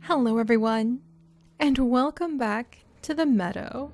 Hello everyone, and welcome back to the Meadow.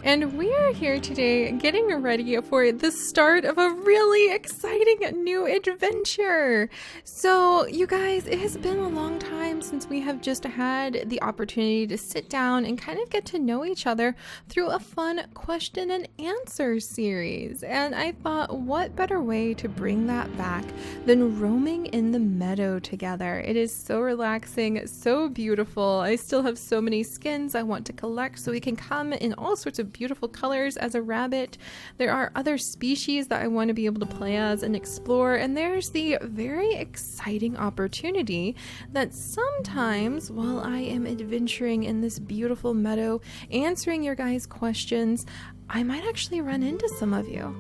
And we are here today getting ready for the start of a really exciting new adventure. So, you guys, it has been a long time since we have just had the opportunity to sit down and kind of get to know each other through a fun question and answer series. And I thought, what better way to bring that back than roaming in the meadow together? It is so relaxing, so beautiful. I still have so many skins I want to collect so we can come in all sorts of beautiful colors as a rabbit. There are other species that I want to be able to play as and explore, and there's the very exciting opportunity that sometimes while I am adventuring in this beautiful meadow, answering your guys' questions, I might actually run into some of you.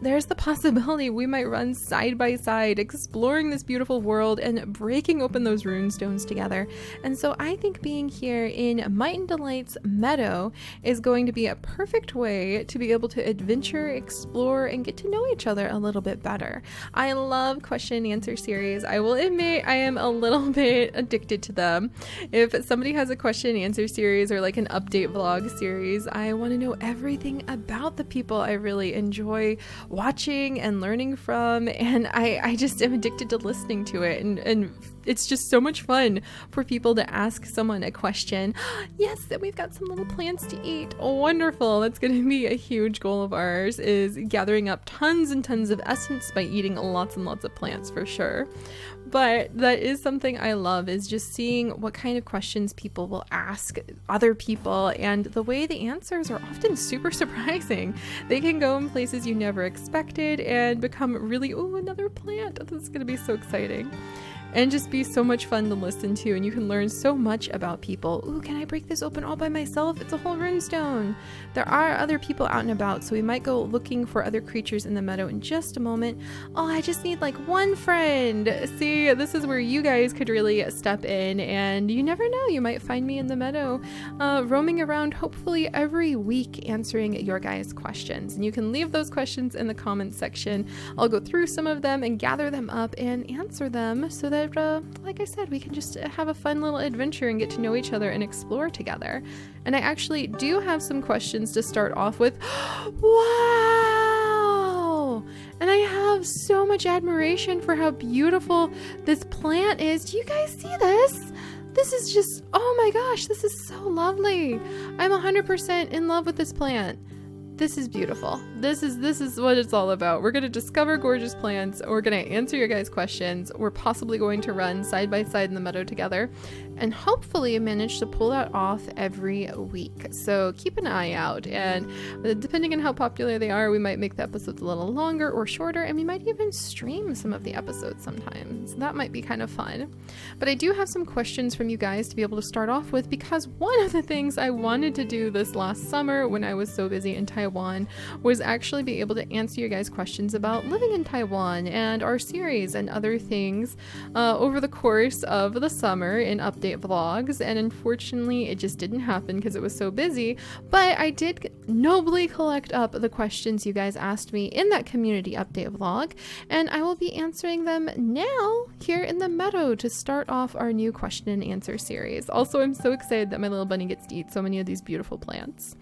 There's the possibility we might run side by side, exploring this beautiful world and breaking open those rune stones together. And so I think being here in Might and Delight's Meadow is going to be a perfect way to be able to adventure, explore, and get to know each other a little bit better. I love question and answer series. I will admit I am a little bit addicted to them. If somebody has a question and answer series or like an update vlog series, I want to know everything about the people I really enjoy watching and learning from, and I just am addicted to listening to it, and it's just so much fun for people to ask someone a question. Yes, and we've got some little plants to eat. Oh, wonderful. That's going to be a huge goal of ours, is gathering up tons and tons of essence by eating lots and lots of plants for sure. But that is something I love, is just seeing what kind of questions people will ask other people, and the way the answers are often super surprising. They can go in places you never expected and become really, oh, another plant. This is going to be so exciting. And just be so much fun to listen to, and you can learn so much about people. Ooh, can I break this open all by myself? It's a whole runestone. There are other people out and about, so we might go looking for other creatures in the meadow in just a moment. Oh, I just need like one friend. See, this is where you guys could really step in, and you never know, you might find me in the meadow, roaming around hopefully every week answering your guys' questions. And you can leave those questions in the comments section. I'll go through some of them and gather them up and answer them so that like I said, we can just have a fun little adventure and get to know each other and explore together. And I actually do have some questions to start off with. Wow! And I have so much admiration for how beautiful this plant is. Do you guys see this? This is just, oh my gosh, this is so lovely. I'm 100% in love with this plant. This is beautiful. This is what it's all about. We're going to discover gorgeous plants. We're going to answer your guys' questions. We're possibly going to run side by side in the meadow together and hopefully manage to pull that off every week. So keep an eye out, and depending on how popular they are, we might make the episodes a little longer or shorter, and we might even stream some of the episodes sometimes. That might be kind of fun. But I do have some questions from you guys to be able to start off with, because one of the things I wanted to do this last summer when I was so busy in Taiwan was actually be able to answer your guys' questions about living in Taiwan and our series and other things over the course of the summer in update vlogs, and unfortunately it just didn't happen because it was so busy. But I did nobly collect up the questions you guys asked me in that community update vlog, and I will be answering them now here in the meadow to start off our new question and answer series. Also, I'm so excited that my little bunny gets to eat so many of these beautiful plants.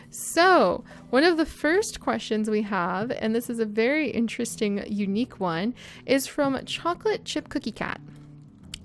So, one of the first questions we have, and this is a very interesting, unique one, is from Chocolate Chip Cookie Cat.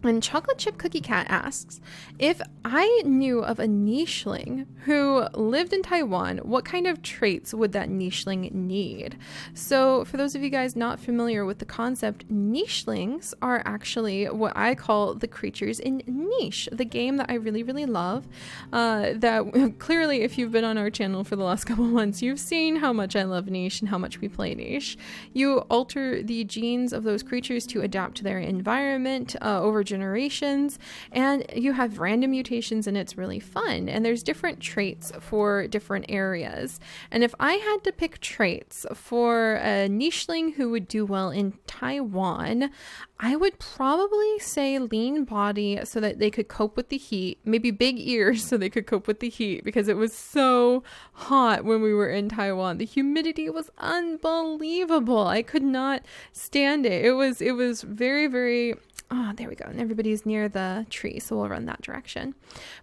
And Chocolate Chip Cookie Cat asks, if I knew of a nicheling who lived in Taiwan, what kind of traits would that nicheling need? So for those of you guys not familiar with the concept, nichelings are actually what I call the creatures in Niche, the game that I really, really love. That clearly, if you've been on our channel for the last couple of months, you've seen how much I love Niche and how much we play Niche. You alter the genes of those creatures to adapt to their environment over generations, and you have random mutations, and it's really fun. And there's different traits for different areas. And if I had to pick traits for a nicheling who would do well in Taiwan, I would probably say lean body so that they could cope with the heat, maybe big ears so they could cope with the heat, because it was so hot when we were in Taiwan. The humidity was unbelievable. I could not stand it. It was very, very Oh, there we go. And everybody's near the tree, so we'll run that direction.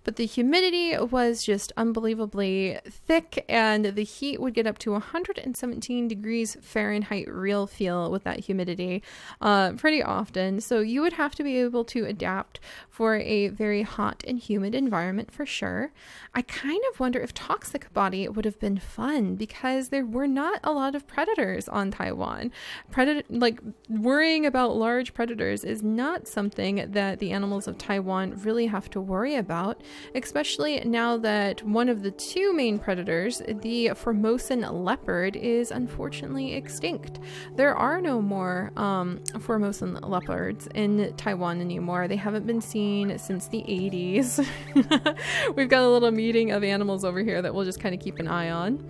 But the humidity was just unbelievably thick, and the heat would get up to 117 degrees Fahrenheit real feel with that humidity pretty often. So you would have to be able to adapt for a very hot and humid environment for sure. I kind of wonder if toxic body would have been fun because there were not a lot of predators on Taiwan. Worrying about large predators is not something that the animals of Taiwan really have to worry about, especially now that one of the two main predators, the Formosan leopard, is unfortunately extinct. There are no more Formosan leopards in Taiwan anymore. They haven't been seen since the 80s. We've got a little meeting of animals over here that we'll just kind of keep an eye on.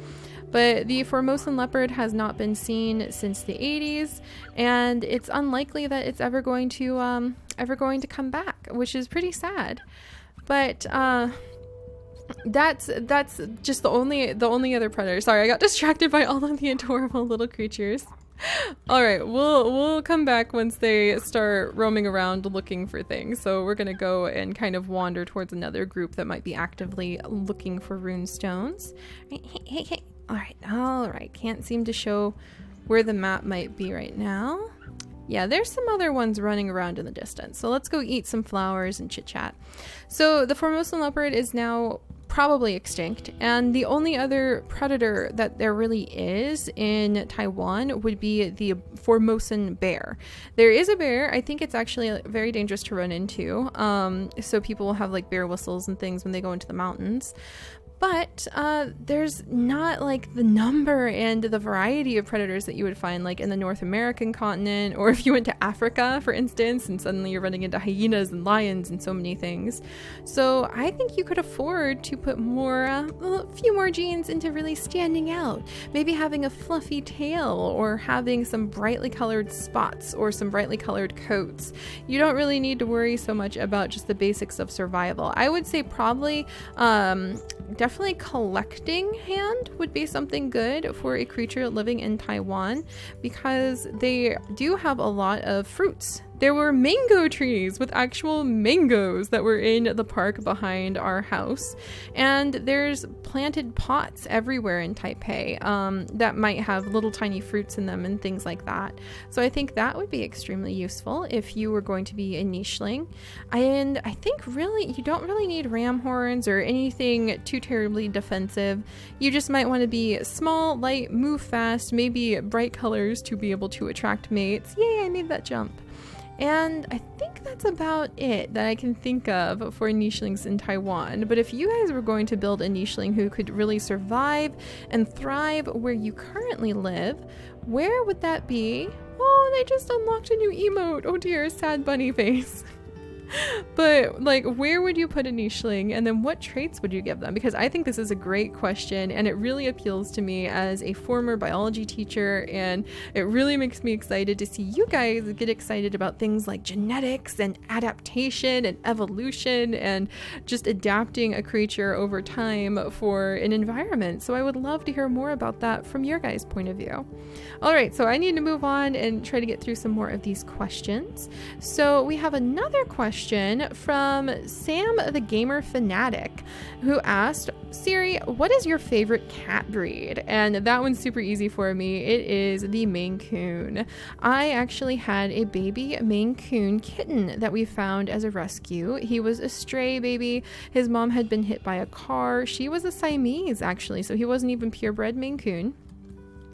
But the Formosan leopard has not been seen since the 80s, and it's unlikely that it's ever going to come back, which is pretty sad. But that's just the only other predator. Sorry, I got distracted by all of the adorable little creatures. All right, we'll come back once they start roaming around looking for things. So we're gonna go and kind of wander towards another group that might be actively looking for rune stones. Hey. All right. Can't seem to show where the map might be right now. Yeah, there's some other ones running around in the distance. So let's go eat some flowers and chit chat. So the Formosan leopard is now probably extinct, and the only other predator that there really is in Taiwan would be the Formosan bear. There is a bear. I think it's actually very dangerous to run into. So people will have like bear whistles and things when they go into the mountains. But there's not like the number and the variety of predators that you would find like in the North American continent, or if you went to Africa, for instance, and suddenly you're running into hyenas and lions and so many things. So I think you could afford to put a few more genes into really standing out. Maybe having a fluffy tail, or having some brightly colored spots, or some brightly colored coats. You don't really need to worry so much about just the basics of survival. I would say probably definitely collecting hand would be something good for a creature living in Taiwan, because they do have a lot of fruits. There were mango trees with actual mangoes that were in the park behind our house. And there's planted pots everywhere in Taipei that might have little tiny fruits in them and things like that. So I think that would be extremely useful if you were going to be a nicheling. And I think really you don't really need ram horns or anything too terribly defensive. You just might want to be small, light, move fast, maybe bright colors to be able to attract mates. Yay, I made that jump. And I think that's about it that I can think of for nichelings in Taiwan. But if you guys were going to build a nicheling who could really survive and thrive where you currently live, where would that be? Oh, they just unlocked a new emote. Oh dear, sad bunny face. But like, where would you put a nicheling, and then what traits would you give them? Because I think this is a great question, and it really appeals to me as a former biology teacher, and it really makes me excited to see you guys get excited about things like genetics and adaptation and evolution and just adapting a creature over time for an environment. So I would love to hear more about that from your guys' point of view. All right, so I need to move on and try to get through some more of these questions. So we have another question from Sam the Gamer Fanatic, who asked, Seri, what is your favorite cat breed? And that one's super easy for me. It is the Maine Coon. I actually had a baby Maine Coon kitten that we found as a rescue. He was a stray baby. His mom had been hit by a car. She was a Siamese, actually, so he wasn't even purebred Maine Coon.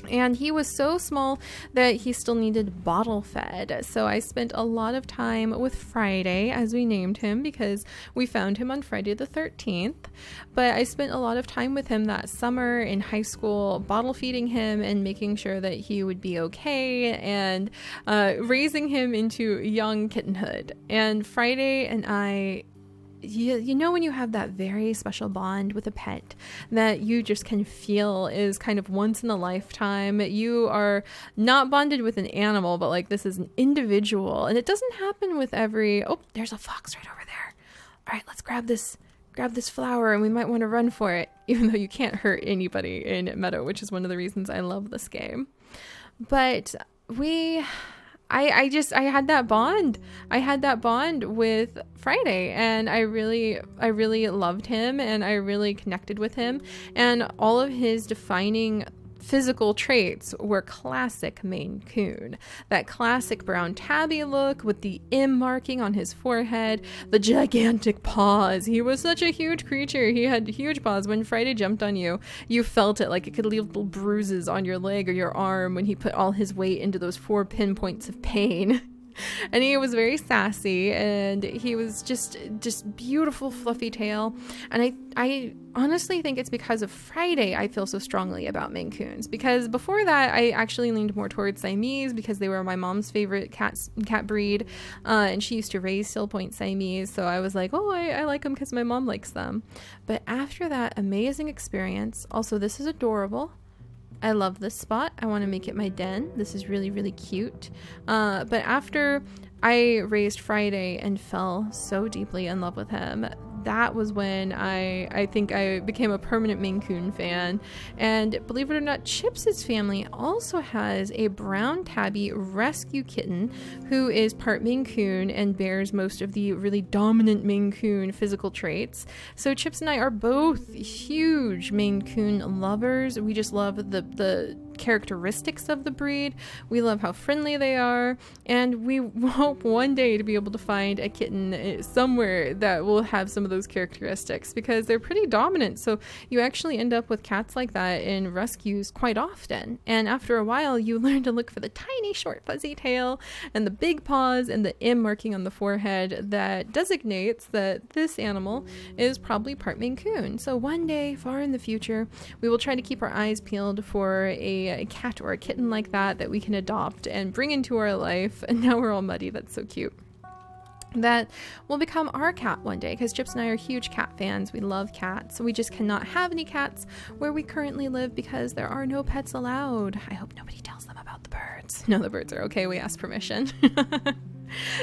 And he was so small that he still needed bottle fed. So I spent a lot of time with Friday, as we named him, because we found him on Friday the 13th. But I spent a lot of time with him that summer in high school, bottle feeding him and making sure that he would be okay, and raising him into young kittenhood. And Friday and I, you know, when you have that very special bond with a pet that you just can feel is kind of once in a lifetime. You are not bonded with an animal, but like this is an individual, and it doesn't happen with every... Oh, there's a fox right over there. All right, let's grab this flower, and we might want to run for it, even though you can't hurt anybody in Meadow, which is one of the reasons I love this game. But I had that bond. I had that bond with Friday, and I really loved him, and I really connected with him, and all of his defining physical traits were classic Maine Coon. That classic brown tabby look with the M marking on his forehead, the gigantic paws. He was such a huge creature. He had huge paws. When Friday jumped on you, you felt it like it could leave little bruises on your leg or your arm when he put all his weight into those 4 pinpoints of pain. And he was very sassy, and he was just beautiful fluffy tail. And I honestly think it's because of Friday I feel so strongly about Maine Coons, because before that I actually leaned more towards Siamese because they were my mom's favorite cat breed, and she used to raise Still Point Siamese, so I was like, oh, I like them because my mom likes them. But after that amazing experience, also this is adorable. I love this spot. I want to make it my den. This is really, really cute. But after I raised Friday and fell so deeply in love with him, that was when I think I became a permanent Maine Coon fan. And believe it or not, Chips's family also has a brown tabby rescue kitten who is part Maine Coon and bears most of the really dominant Maine Coon physical traits. So Chips and I are both huge Maine Coon lovers. We just love the characteristics of the breed. We love how friendly they are, and we hope one day to be able to find a kitten somewhere that will have some of those characteristics, because they're pretty dominant. So you actually end up with cats like that in rescues quite often, and after a while you learn to look for the tiny short fuzzy tail and the big paws and the M marking on the forehead that designates that this animal is probably part Maine Coon. So one day far in the future we will try to keep our eyes peeled for a cat or a kitten like that we can adopt and bring into our life. And now we're all muddy. That's so cute. That will become our cat one day, because Chips and I are huge cat fans. We love cats. We just cannot have any cats where we currently live because there are no pets allowed. I hope nobody tells them about the birds. No, the birds are okay. We asked permission.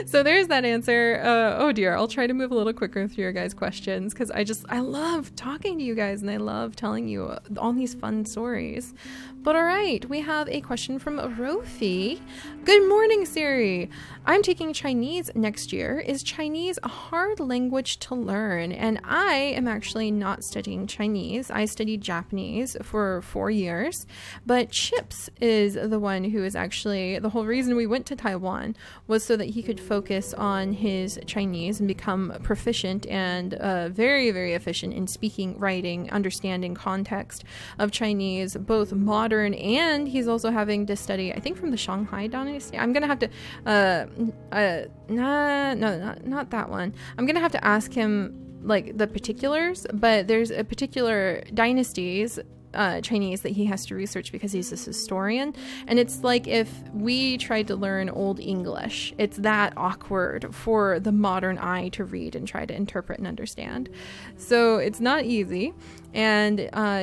So there's that answer. Oh dear, I'll try to move a little quicker through your guys' questions, because I love talking to you guys, and I love telling you all these fun stories. But all right, we have a question from Rofi. Good morning, Seri. I'm taking Chinese next year. Is Chinese a hard language to learn? And I am actually not studying Chinese. I studied Japanese for 4 years, but Chips is the one who is actually, the whole reason we went to Taiwan was so that he could focus on his Chinese and become proficient and very, very efficient in speaking, writing, understanding context of Chinese, both modern, and he's also having to study, I think, from the Shanghai dynasty. I'm gonna have to not that one. I'm gonna have to ask him like the particulars, but there's a particular dynasties Chinese that he has to research because he's this historian, and it's like if we tried to learn Old English, it's that awkward for the modern eye to read and try to interpret and understand. So it's not easy, and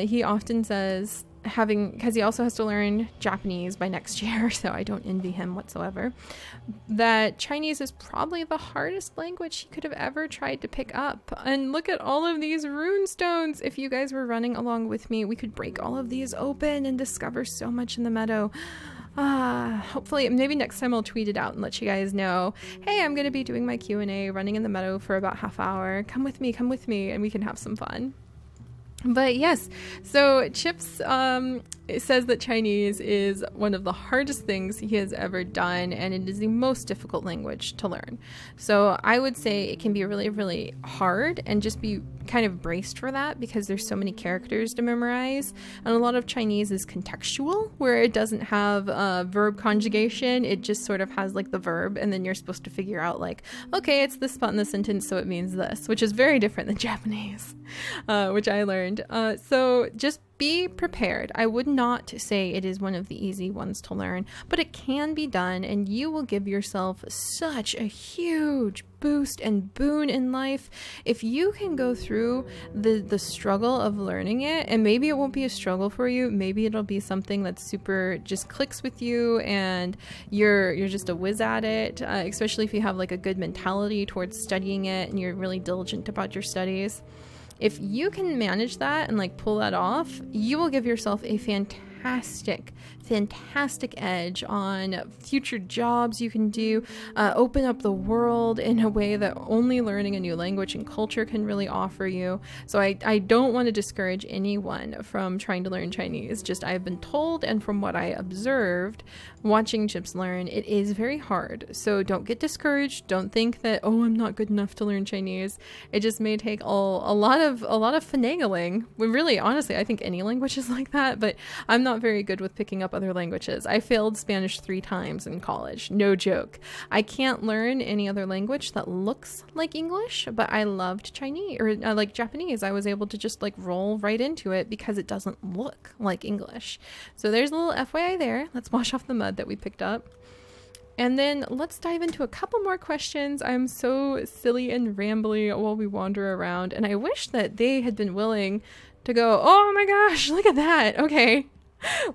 he often says, because he also has to learn Japanese by next year, so I don't envy him whatsoever, that Chinese is probably the hardest language he could have ever tried to pick up. And look at all of these rune stones. If you guys were running along with me, we could break all of these open and discover so much in the meadow. Hopefully, maybe next time I'll tweet it out and let you guys know, hey, I'm going to be doing my Q&A, running in the meadow for about half hour. Come with me, and we can have some fun. But yes, so Chips says that Chinese is one of the hardest things he has ever done, and it is the most difficult language to learn. So I would say it can be really, really hard, and just be kind of braced for that, because there's so many characters to memorize, and a lot of Chinese is contextual, where it doesn't have verb conjugation. It just sort of has like the verb, and then you're supposed to figure out like, okay, it's this spot in the sentence, so it means this, which is very different than Japanese, which I learned. So just be prepared. I would not say it is one of the easy ones to learn, but it can be done, and you will give yourself such a huge boost and boon in life if you can go through the struggle of learning it. And maybe it won't be a struggle for you. Maybe it'll be something that super just clicks with you, and you're just a whiz at it, especially if you have like a good mentality towards studying it and you're really diligent about your studies. If you can manage that and like pull that off, you will give yourself a fantastic fantastic edge on future jobs you can do, open up the world in a way that only learning a new language and culture can really offer you. So I don't want to discourage anyone from trying to learn Chinese. Just I've been told, and from what I observed watching Chips learn, it is very hard. So don't get discouraged. Don't think that, oh, I'm not good enough to learn Chinese. It just may take a lot of finagling. Really, honestly, I think any language is like that, but I'm not very good with picking up other languages. I failed Spanish 3 times in college. No joke. I can't learn any other language that looks like English, but I loved Chinese or like Japanese. I was able to just like roll right into it because it doesn't look like English. So there's a little FYI there. Let's wash off the mud that we picked up. And then let's dive into a couple more questions. I'm so silly and rambly while we wander around, and I wish that they had been willing to go, oh my gosh, look at that. Okay,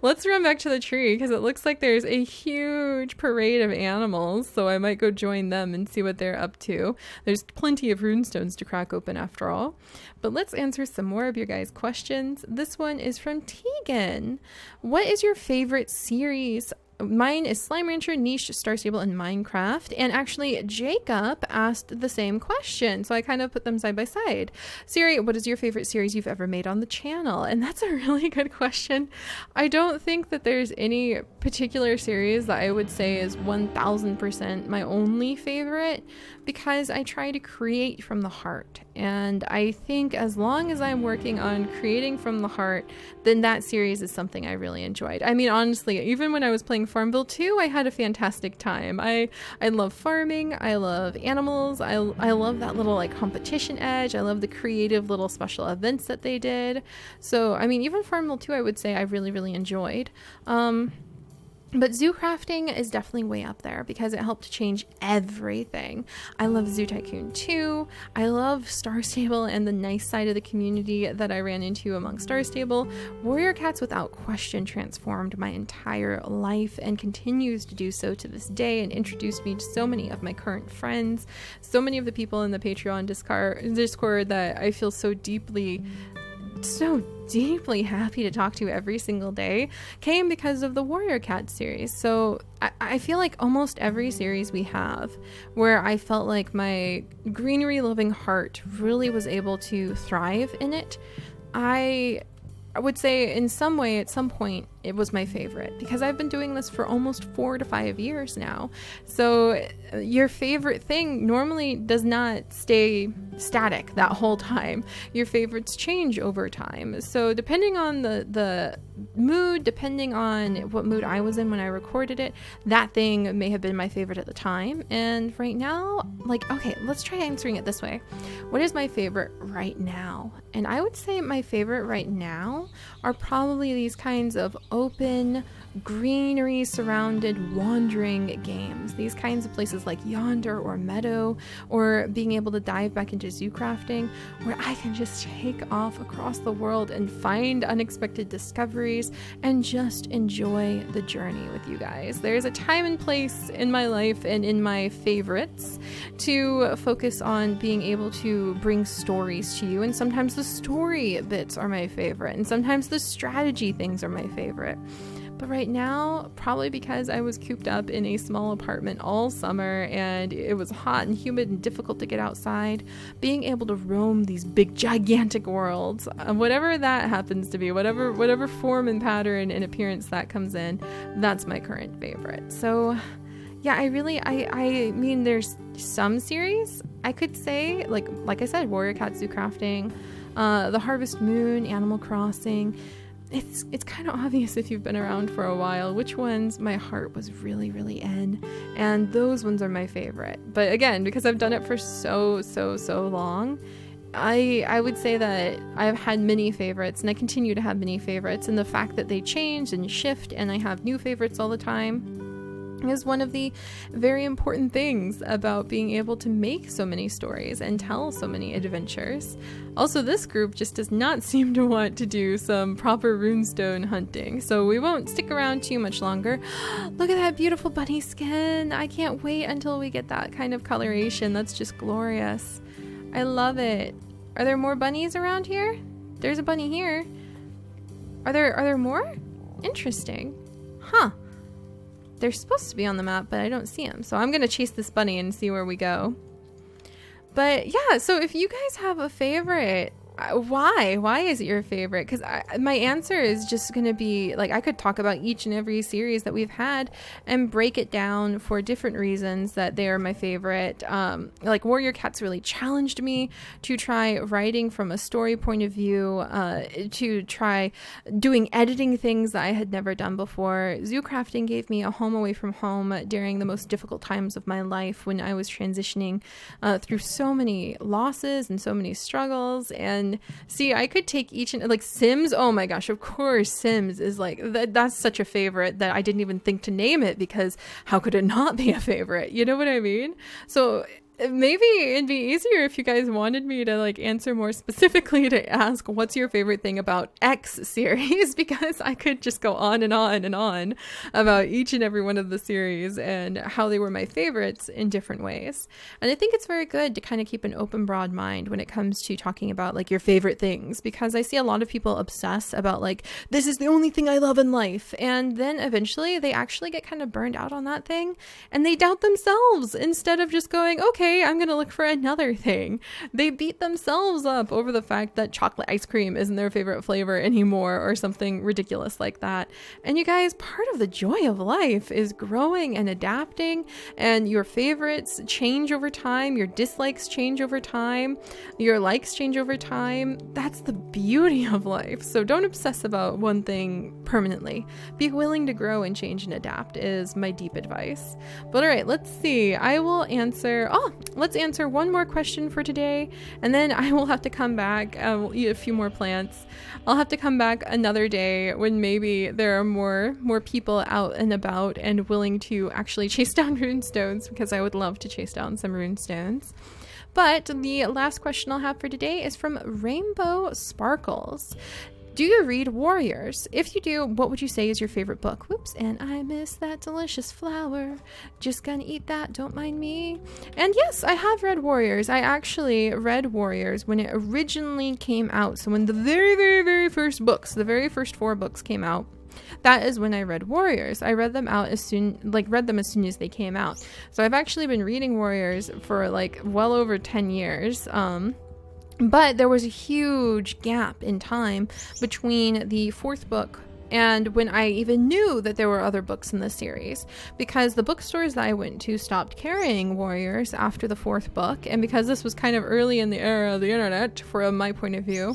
let's run back to the tree because it looks like there's a huge parade of animals, so I might go join them and see what they're up to. There's plenty of runestones to crack open after all. But let's answer some more of your guys' questions. This one is from Tegan. What is your favorite series? Mine is Slime Rancher, Niche, Star Stable, and Minecraft. And actually, Jacob asked the same question, so I kind of put them side by side. Seri, what is your favorite series you've ever made on the channel? And that's a really good question. I don't think that there's any particular series that I would say is 1000% my only favorite, because I try to create from the heart. And I think as long as I'm working on creating from the heart, then that series is something I really enjoyed. I mean, honestly, even when I was playing Farmville 2, I had a fantastic time. I love farming. I love animals. I love that little like competition edge. I love the creative little special events that they did. So, I mean, even Farmville 2, I would say I really, really enjoyed. But zoo crafting is definitely way up there because it helped change everything. I love Zoo Tycoon 2. I love Star Stable and the nice side of the community that I ran into among Star Stable. Warrior Cats without question transformed my entire life and continues to do so to this day, and introduced me to so many of my current friends, so many of the people in the Patreon Discord that I feel so deeply happy to talk to every single day came because of the Warrior Cat series. So I feel like almost every series we have where I felt like my greenery loving heart really was able to thrive in it, I would say in some way at some point it was my favorite, because I've been doing this for almost 4 to 5 years now. So your favorite thing normally does not stay static that whole time. Your favorites change over time. So depending on the mood, depending on what mood I was in when I recorded it, that thing may have been my favorite at the time. And right now, like, okay, let's try answering it this way. What is my favorite right now? And I would say my favorite right now are probably these kinds of open, greenery surrounded wandering games. These kinds of places like Yonder or Meadow, or being able to dive back into zoo crafting where I can just take off across the world and find unexpected discoveries and just enjoy the journey with you guys. There's a time and place in my life and in my favorites to focus on being able to bring stories to you, and sometimes the story bits are my favorite, and sometimes the strategy things are my favorite. But right now, probably because I was cooped up in a small apartment all summer and it was hot and humid and difficult to get outside, being able to roam these big, gigantic worlds, whatever that happens to be, whatever form and pattern and appearance that comes in, that's my current favorite. So yeah, I mean, there's some series I could say, like I said, Warrior Cat Zoo Crafting, the Harvest Moon, Animal Crossing. It's kind of obvious if you've been around for a while which ones my heart was really, really in, and those ones are my favorite. But again, because I've done it for so long, I would say that I've had many favorites, and I continue to have many favorites, and the fact that they change and shift and I have new favorites all the time is one of the very important things about being able to make so many stories and tell so many adventures. Also, this group just does not seem to want to do some proper runestone hunting, so we won't stick around too much longer. Look at that beautiful bunny skin. I can't wait until we get that kind of coloration. That's just glorious. I love it. Are there more bunnies around here? There's a bunny here. Are there more? Interesting. Huh. They're supposed to be on the map, but I don't see them. So I'm going to chase this bunny and see where we go. But yeah, so if you guys have a favorite, why is it your favorite? Because my answer is just going to be like, I could talk about each and every series that we've had and break it down for different reasons that they are my favorite. Like Warrior Cats really challenged me to try writing from a story point of view, to try doing editing things that I had never done before. Zoo Crafting gave me a home away from home during the most difficult times of my life when I was transitioning through so many losses and so many struggles. And see, I could take each and like Sims. Oh my gosh, of course, Sims is like that's such a favorite that I didn't even think to name it, because how could it not be a favorite? You know what I mean? So maybe it'd be easier if you guys wanted me to like answer more specifically to ask what's your favorite thing about X series, because I could just go on and on and on about each and every one of the series and how they were my favorites in different ways. And I think it's very good to kind of keep an open, broad mind when it comes to talking about like your favorite things, because I see a lot of people obsess about like, this is the only thing I love in life. And then eventually they actually get kind of burned out on that thing and they doubt themselves instead of just going, okay, I'm going to look for another thing. They beat themselves up over the fact that chocolate ice cream isn't their favorite flavor anymore or something ridiculous like that. And you guys, part of the joy of life is growing and adapting, and your favorites change over time. Your dislikes change over time. Your likes change over time. That's the beauty of life. So don't obsess about one thing permanently. Be willing to grow and change and adapt is my deep advice. But all right, let's see. Let's answer one more question for today, and then I will have to come back. We'll eat a few more plants. I'll have to come back another day when maybe there are more people out and about and willing to actually chase down runestones, because I would love to chase down some runestones. But the last question I'll have for today is from Rainbow Sparkles. Do you read Warriors? If you do, what would you say is your favorite book? Whoops, and I miss that delicious flower. Just gonna eat that, don't mind me. And yes, I have read Warriors. I actually read Warriors when it originally came out. So when the very, very, very first books, the very first 4 books came out, that is when I read Warriors. I read them as soon as they came out. So I've actually been reading Warriors for like well over 10 years. But there was a huge gap in time between the 4th book and when I even knew that there were other books in the series, because the bookstores that I went to stopped carrying Warriors after the 4th book. And because this was kind of early in the era of the internet, from my point of view,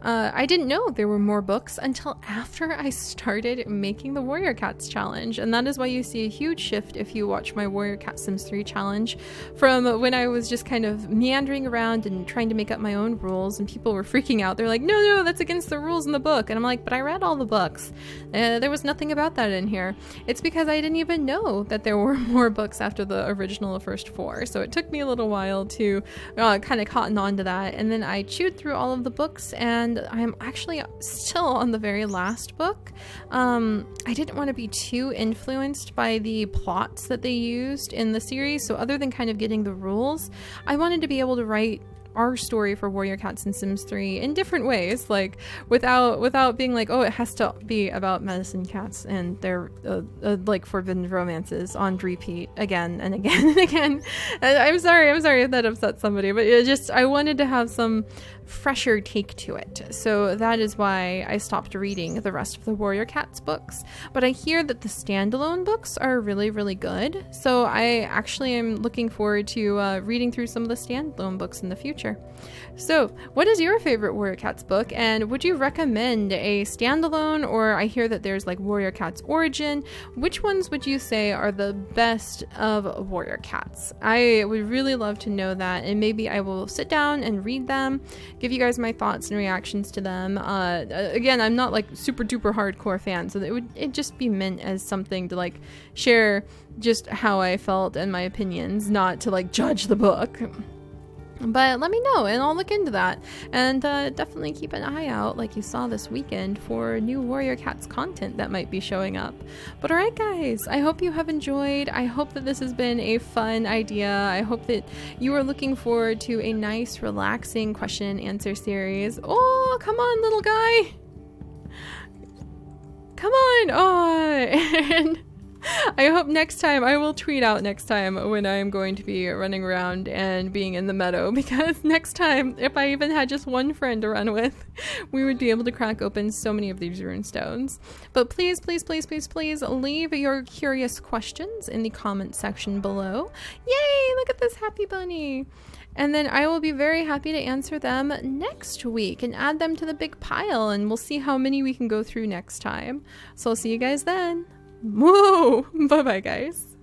I didn't know there were more books until after I started making the Warrior Cats challenge. And that is why you see a huge shift if you watch my Warrior Cat Sims 3 challenge, from when I was just kind of meandering around and trying to make up my own rules, and people were freaking out. They're like, no, that's against the rules in the book. And I'm like, but I read all the books. There was nothing about that in here. It's because I didn't even know that there were more books after the original first 4. So it took me a little while to kind of cotton on to that. And then I chewed through all of the books, and I'm actually still on the very last book. I didn't want to be too influenced by the plots that they used in the series. So other than kind of getting the rules, I wanted to be able to write our story for Warrior Cats and Sims 3 in different ways, like without being like, oh, it has to be about medicine cats and their like forbidden romances on repeat again and again and again. I'm sorry if that upset somebody, but I wanted to have some fresher take to it. So that is why I stopped reading the rest of the Warrior Cats books. But I hear that the standalone books are really, really good. So I actually am looking forward to reading through some of the standalone books in the future. So what is your favorite Warrior Cats book? And would you recommend a standalone, or I hear that there's like Warrior Cats Origin? Which ones would you say are the best of Warrior Cats? I would really love to know that, and maybe I will sit down and read them, give you guys my thoughts and reactions to them. Again, I'm not like super duper hardcore fan, so it'd just be meant as something to like share just how I felt and my opinions, not to like judge the book. But let me know and I'll look into that, and definitely keep an eye out, like you saw this weekend, for new Warrior Cats content that might be showing up. But alright guys, I hope you have enjoyed. I hope that this has been a fun idea. I hope that you are looking forward to a nice relaxing question and answer series. Oh, come on little guy. Come on! Oh, and I hope next time, I will tweet out next time when I am going to be running around and being in the meadow, because next time, if I even had just one friend to run with, we would be able to crack open so many of these rune stones. But please, please, please, please, please leave your curious questions in the comment section below. Yay! Look at this happy bunny! And then I will be very happy to answer them next week and add them to the big pile, and we'll see how many we can go through next time. So I'll see you guys then. Whoa! Bye-bye, guys.